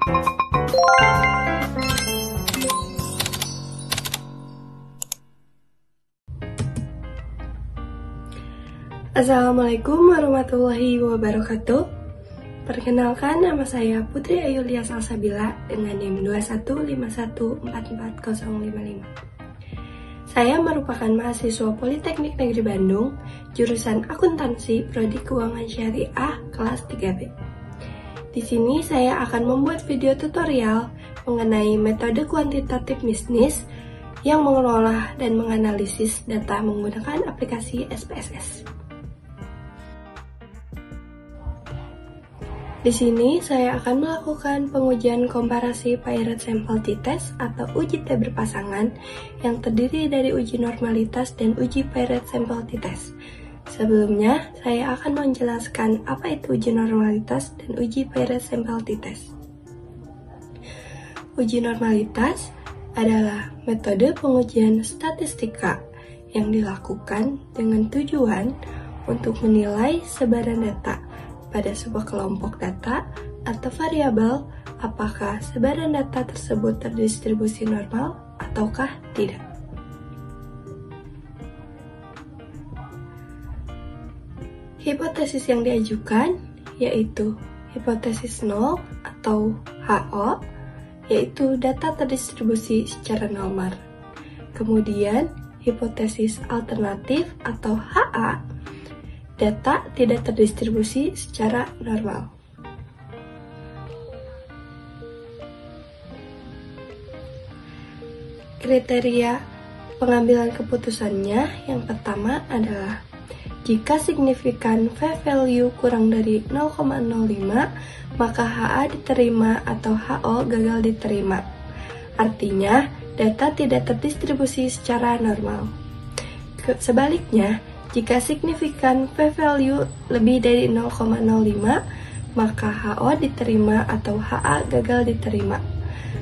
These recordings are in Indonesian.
Assalamualaikum warahmatullahi wabarakatuh. Perkenalkan, nama saya Putri Ayulia Salsabila dengan NIM 215144055. Saya merupakan mahasiswa Politeknik Negeri Bandung, jurusan Akuntansi, Prodi Keuangan Syariah, kelas 3B. Di sini saya akan membuat video tutorial mengenai metode kuantitatif bisnis yang mengelola dan menganalisis data menggunakan aplikasi SPSS. Di sini saya akan melakukan pengujian komparasi Paired Sample T-Test atau uji T berpasangan yang terdiri dari uji normalitas dan uji Paired Sample T-Test. Sebelumnya, saya akan menjelaskan apa itu uji normalitas dan uji Paired Sample T-Test. Uji normalitas adalah metode pengujian statistika yang dilakukan dengan tujuan untuk menilai sebaran data pada sebuah kelompok data atau variabel, apakah sebaran data tersebut terdistribusi normal ataukah tidak. Hipotesis yang diajukan yaitu hipotesis 0 atau HO, yaitu data terdistribusi secara normal. Kemudian hipotesis alternatif atau HA, data tidak terdistribusi secara normal. Kriteria pengambilan keputusannya yang pertama adalah jika signifikan p-value kurang dari 0,05, maka HA diterima atau HO gagal diterima. Artinya, data tidak terdistribusi secara normal. Sebaliknya, jika signifikan p-value lebih dari 0,05, maka HO diterima atau HA gagal diterima.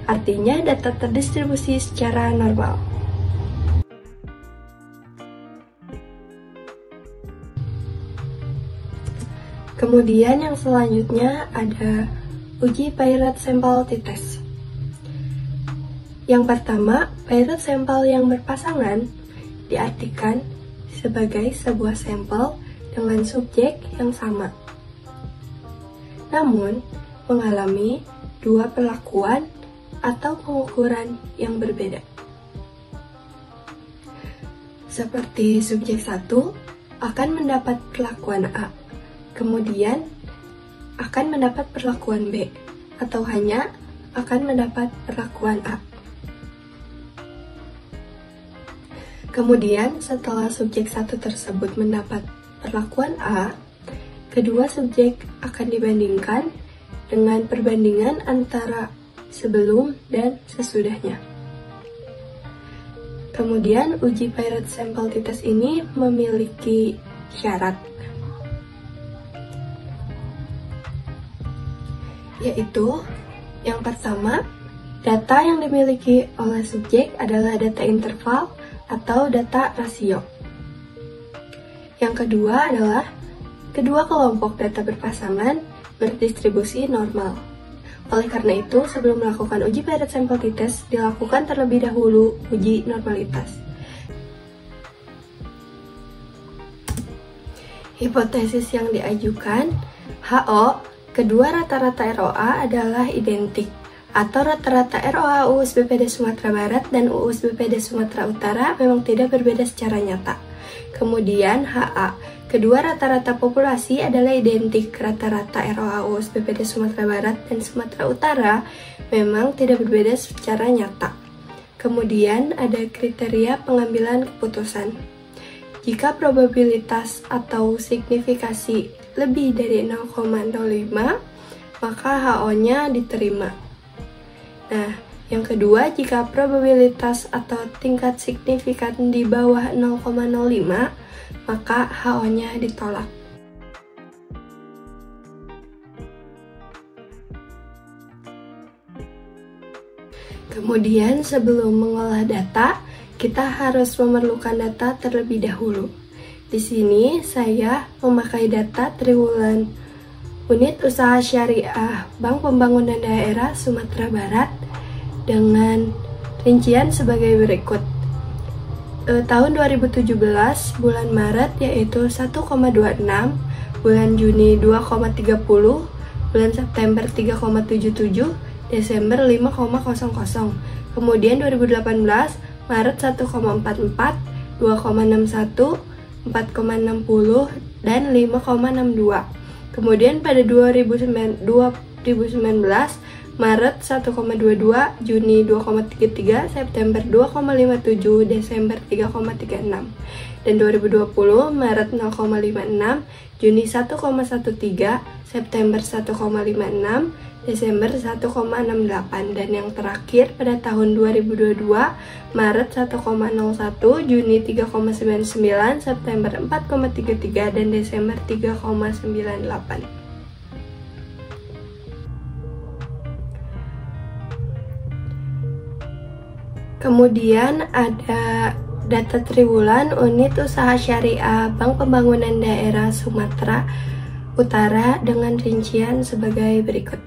Artinya data terdistribusi secara normal. Kemudian yang selanjutnya ada uji Paired Sample T-Test. Yang pertama, Paired Sample yang berpasangan diartikan sebagai sebuah sampel dengan subjek yang sama, namun mengalami dua perlakuan atau pengukuran yang berbeda. Seperti subjek 1 akan mendapat perlakuan A, kemudian akan mendapat perlakuan B, atau hanya akan mendapat perlakuan A. Kemudian, setelah subjek 1 tersebut mendapat perlakuan A, kedua subjek akan dibandingkan dengan perbandingan antara sebelum dan sesudahnya. Kemudian, uji Paired Sample T-Test ini memiliki syarat, yaitu yang pertama, data yang dimiliki oleh subjek adalah data interval atau data rasio. Yang kedua adalah kedua kelompok data berpasangan berdistribusi normal. Oleh karena itu, sebelum melakukan uji Paired Sample T-Test, dilakukan terlebih dahulu uji normalitas. Hipotesis yang diajukan, HO, kedua rata-rata ROA adalah identik, atau rata-rata ROA UUS BPD Sumatera Barat dan UUS BPD Sumatera Utara memang tidak berbeda secara nyata. Kemudian HA, kedua rata-rata populasi adalah identik, rata-rata ROA UUS BPD Sumatera Barat dan Sumatera Utara memang tidak berbeda secara nyata. Kemudian ada kriteria pengambilan keputusan. Jika probabilitas atau signifikasi lebih dari 0,05, maka HO-nya diterima. Nah, yang kedua, jika probabilitas atau tingkat signifikan di bawah 0,05, maka HO-nya ditolak. Kemudian, sebelum mengolah data, kita harus memerlukan data terlebih dahulu. Di sini, saya memakai data triwulan Unit Usaha Syariah Bank Pembangunan Daerah Sumatera Barat dengan rincian sebagai berikut. Tahun 2017 bulan Maret yaitu 1,26, bulan Juni 2,30, bulan September 3,77, Desember 5,00. Kemudian 2018 Maret 1,44, 2,61, 4,60 dan 5,62. Kemudian pada 2019 Maret 1,22, Juni 2,33, September 2,57, Desember 3,36. Dan 2020 Maret 0,56, Juni 1,13, September 1,56, Desember 1,68. Dan yang terakhir pada tahun 2022 Maret 1,01, Juni 3,99, September 4,33 dan Desember 3,98. Kemudian ada data triwulan Unit Usaha Syariah Bank Pembangunan Daerah Sumatera Utara dengan rincian sebagai berikut.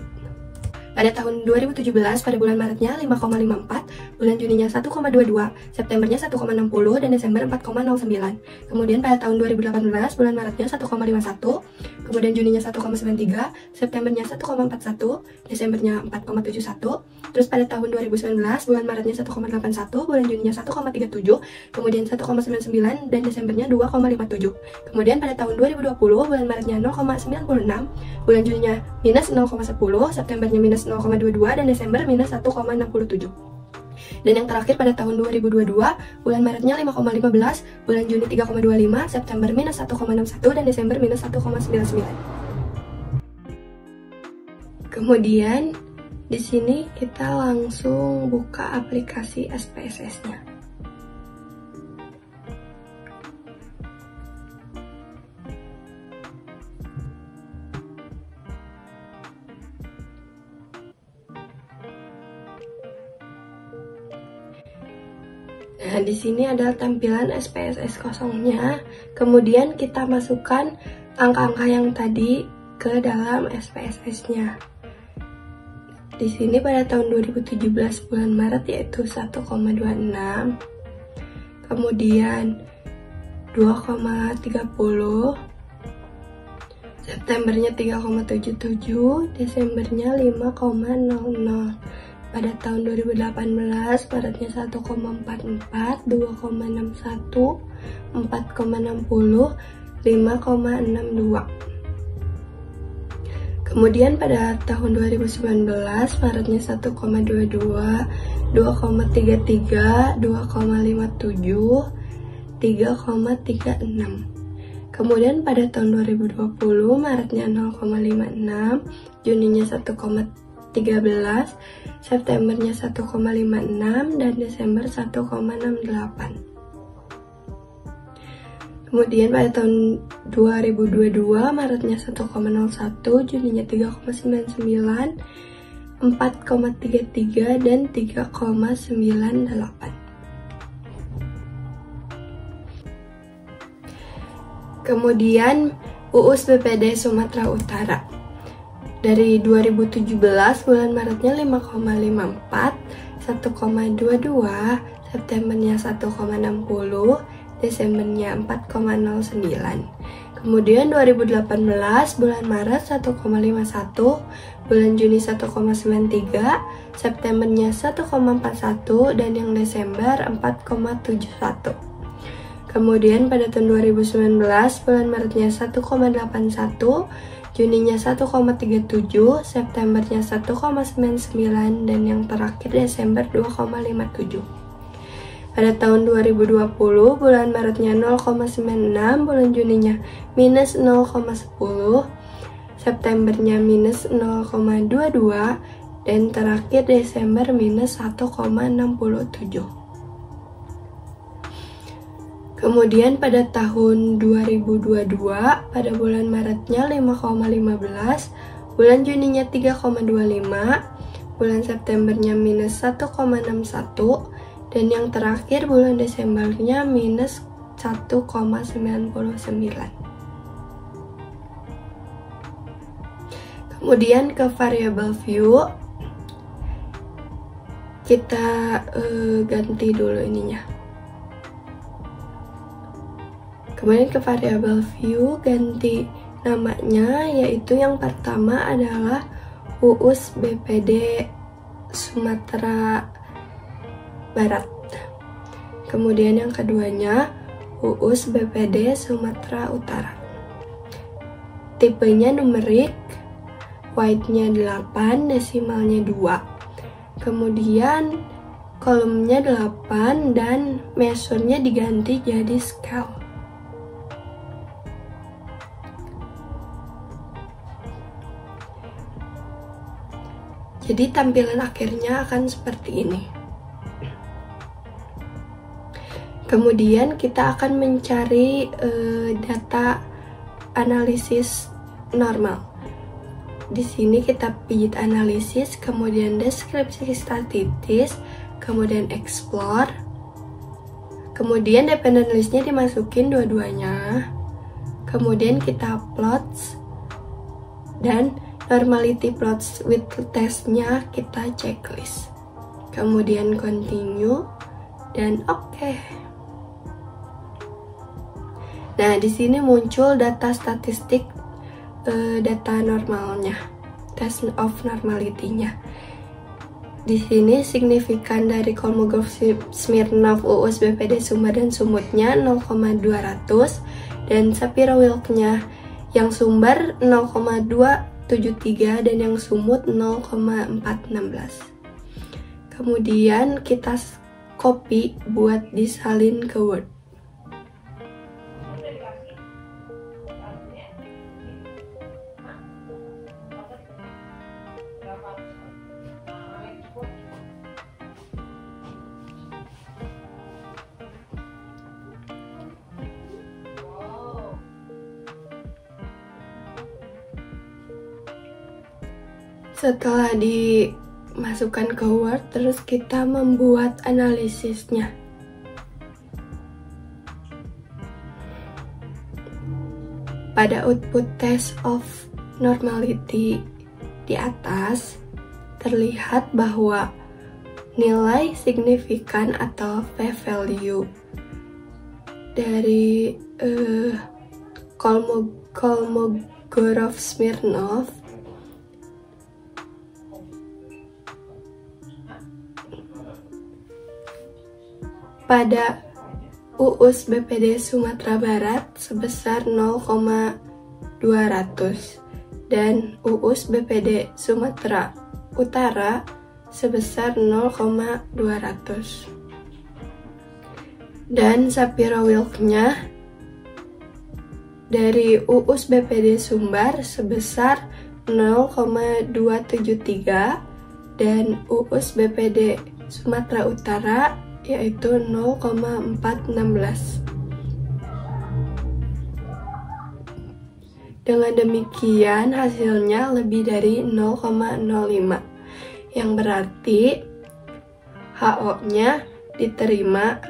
Pada tahun 2017, pada bulan Maretnya 5,54, bulan Juninya 1,22, Septembernya 1,60, dan Desember 4,09. Kemudian pada tahun 2018, bulan Maretnya 1,51, kemudian Juninya 1,93, Septembernya 1,41, Desembernya 4,71. Terus pada tahun 2019, bulan Maretnya 1,81, bulan Juninya 1,37, kemudian 1,99, dan Desembernya 2,57. Kemudian pada tahun 2020, bulan Maretnya 0,96, bulan Juninya minus 0,10, Septembernya minus 0,22 dan Desember minus 1,67. Dan yang terakhir pada tahun 2022, bulan Maretnya 5,15, bulan Juni 3,25, September minus 1,61 dan Desember minus 1,99. Kemudian di sini kita langsung buka aplikasi SPSS-nya. Nah, di sini adalah tampilan SPSS kosongnya. Kemudian kita masukkan angka-angka yang tadi ke dalam SPSS-nya. Di sini pada tahun 2017 bulan Maret yaitu 1,26. Kemudian 2,30. Septembernya 3,77, Desembernya 5,00. Pada tahun 2018, Maretnya 1,44, 2,61, 4,60, 5,62. Kemudian pada tahun 2019, Maretnya 1,22, 2,33, 2,57, 3,36. Kemudian pada tahun 2020, Maretnya 0,56, Juninya 1,13, Septembernya 1,56, dan Desember 1,68. Kemudian pada tahun 2022, Maretnya 1,01, Juninya 3,99, 4,33, dan 3,98. Kemudian UUS BPD Sumatera Utara. Dari 2017 bulan Maretnya 5,54, 1,22, Septembernya 1,60, Desembernya 4,09. Kemudian 2018 bulan Maret 1,51, bulan Juni 1,93, Septembernya 1,41, dan yang Desember 4,71. Kemudian pada tahun 2019 bulan Maretnya 1,81, Juninya 1,37, Septembernya 1,99, dan yang terakhir Desember 2,57. Pada tahun 2020 bulan Maretnya 0,96, bulan Juninya minus 0,10, Septembernya minus 0,22, dan terakhir Desember minus 1,67. Kemudian pada tahun 2022, pada bulan Maretnya 5,15, bulan Juninya 3,25, bulan Septembernya minus 1,61, dan yang terakhir bulan Desembernya minus 1,99. Kemudian ke variable view, kita ganti dulu ininya. Kemudian ke variable view, ganti namanya, yaitu yang pertama adalah UUS BPD Sumatera Barat. Kemudian yang keduanya UUS BPD Sumatera Utara. Tipenya numerik, white-nya 8, desimalnya 2. Kemudian kolomnya 8 dan measure-nya diganti jadi scale. Jadi tampilan akhirnya akan seperti ini. Kemudian kita akan mencari data analisis normal. Di sini kita pijit analisis, kemudian deskripsi statistis, kemudian explore, kemudian dependent list-nya dimasukin dua-duanya, kemudian kita plots, dan normality plots with test-nya kita checklist, kemudian continue, dan oke. Nah, di sini muncul data statistik, data normalnya, test of normality-nya. Di sini signifikan dari Kolmogorov Smirnov UUS BPD Sumber dan Sumutnya 0,200 dan Sapiro-Wilk-nya yang sumber 0,273 dan yang sumut 0,416. Kemudian kita copy buat disalin ke Word. Setelah dimasukkan ke Word, terus kita membuat analisisnya. Pada output test of normality di atas, terlihat bahwa nilai signifikan atau p-value dari Kolmogorov Smirnov pada UUS BPD Sumatera Barat sebesar 0,200 dan UUS BPD Sumatera Utara sebesar 0,200 dan Sapiro-Wilk-nya dari UUS BPD Sumbar sebesar 0,273 dan UUS BPD Sumatera Utara yaitu 0,416. Dengan demikian hasilnya lebih dari 0,05 yang berarti HO-nya diterima,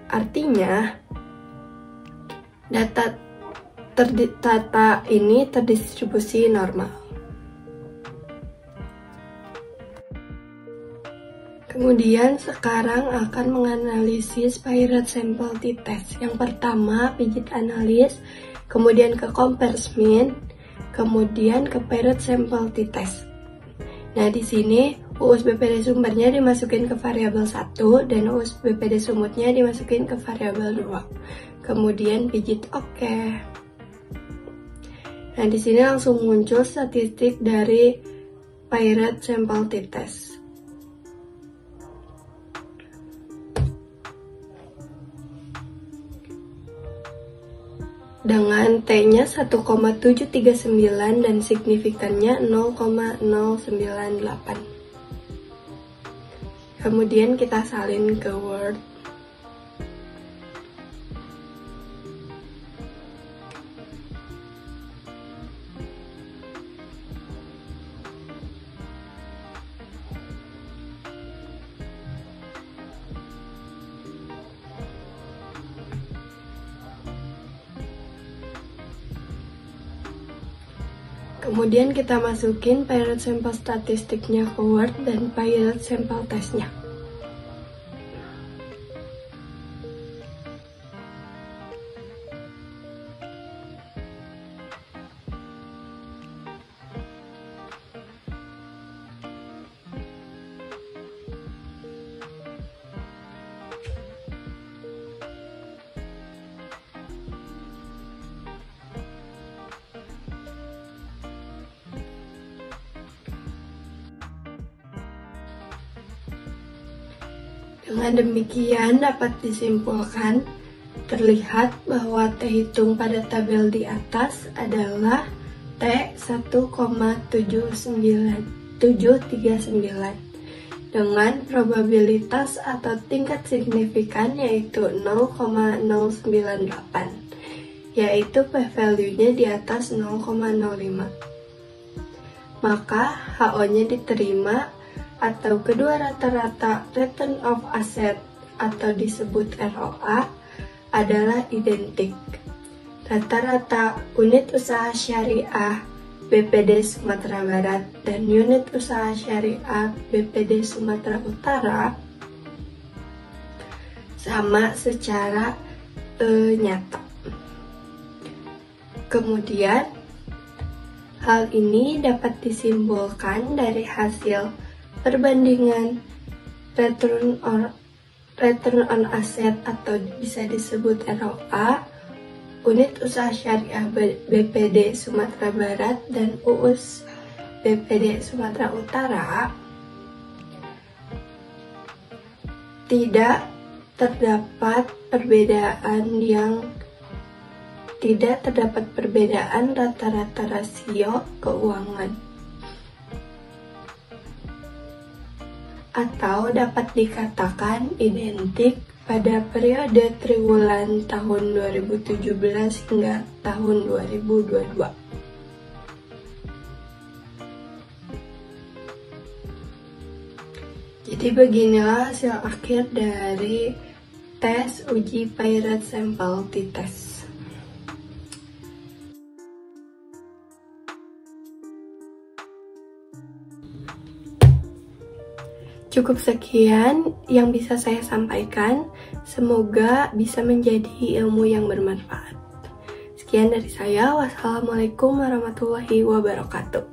artinya data ini terdistribusi normal. Kemudian sekarang akan menganalisis Paired Sample t-test. Yang pertama pijit analis, kemudian ke compare mean, kemudian ke Paired Sample t-test. Nah, di sini UUS BPD sumbernya dimasukin ke variabel 1 dan UUS BPD sumutnya dimasukin ke variabel 2. Kemudian pijit oke. Nah, di sini langsung muncul statistik dari Paired Sample t-test. Dengan T-nya 1,739 dan signifikannya 0,098. Kemudian kita salin ke Word. Kemudian kita masukin pilot sampel statistiknya ke Word dan pilot sampel tesnya. Dengan demikian dapat disimpulkan, terlihat bahwa T hitung pada tabel di atas adalah T1,739 dengan probabilitas atau tingkat signifikan yaitu 0,098, yaitu p-value-nya di atas 0,05. Maka HO-nya diterima atau kedua rata-rata return of asset atau disebut ROA adalah identik. Rata-rata unit usaha syariah BPD Sumatera Barat dan unit usaha syariah BPD Sumatera Utara sama secara nyata. Kemudian hal ini dapat disimpulkan dari hasil perbandingan return on asset atau bisa disebut ROA unit usaha syariah BPD Sumatera Barat dan UUS BPD Sumatera Utara. Tidak terdapat perbedaan rata-rata rasio keuangan. Atau dapat dikatakan identik pada periode triwulan tahun 2017 hingga tahun 2022. Jadi beginilah hasil akhir dari tes uji pilot sampel t-test. Cukup sekian yang bisa saya sampaikan, semoga bisa menjadi ilmu yang bermanfaat. Sekian dari saya, wassalamualaikum warahmatullahi wabarakatuh.